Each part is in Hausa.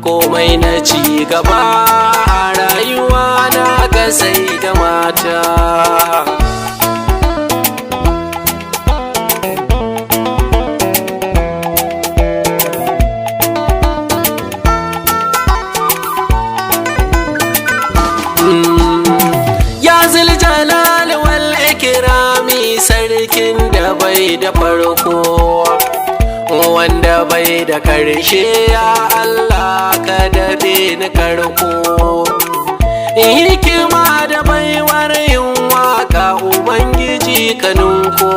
komai na ci gaba a rayuwa na ga sai da mata. Ya Zuljalal wal ikrami sarkin da bai da farko, wanda bai da karshe, ya Allah ka daɗe ni karko. Hikima da baiwar yin waka Ubangiji ka nunko,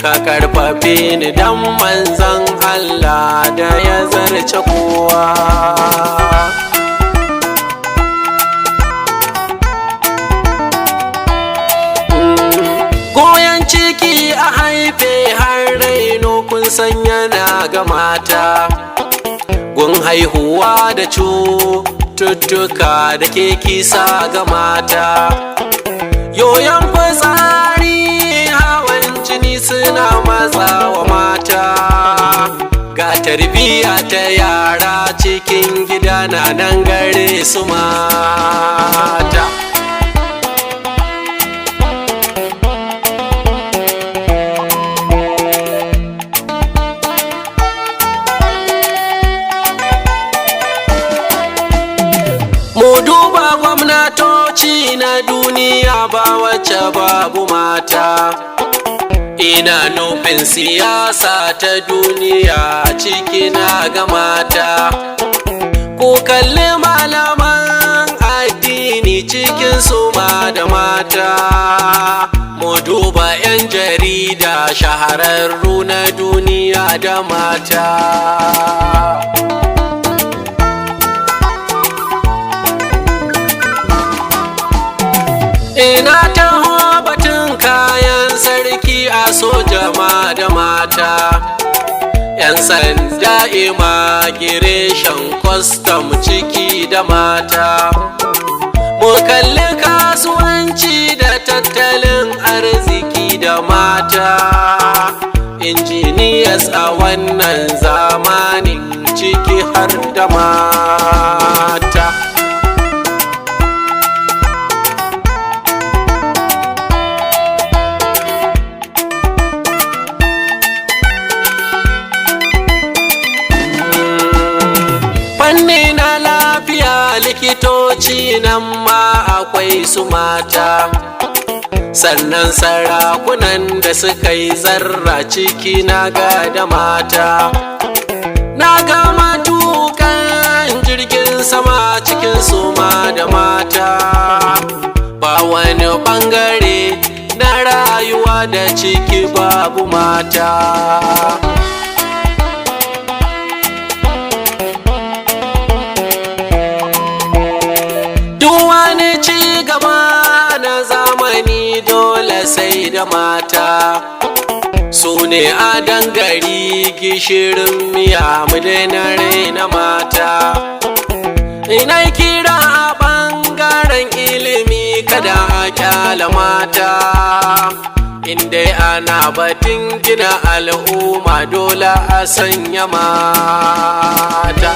ka karfafe ni dan manzan Allah da ya zarce kowa. Goyon ciki a haife har raino kun san yana ga mata, gun haihuwa da cututtuka da ke kisa ga mata. Yoyon fitsari hawan jini suna matsa wa mata, ga tarbiyya ta yara cikin gida na nan gare su mata. Mu duba gwamnatoci na duniya ba wacce babu mata, ina nufin siyasa ta duniya ciki na ga mata. Ku kalli malaman addini cikin su ma da mata, mu duba 'yan jarida shahararru na duniya da mata. Ina taho batun kayan sarki a soja ma da mata, 'yan sanda immigration custom ciki da mata. Mu kalli kasuwanci da tattalin arziki da mata, engineers a wannan zamanin ciki har da mata. Fanni na lafiya likitoci nan ma akwai su mata, sannan sarakunan da suka yi zarra ciki na ga da mata. Na ga matukan jirgin sama cikin su ma da mata, ba wani bangare na rayuwa da ciki babu mata. Sai da mata su ne adon gari, gishirin miya mu daina raina mata. Ina kira a ɓangaren ilimi kada a kyala mata, inda ana batun gina al'umma dole a sanya mata.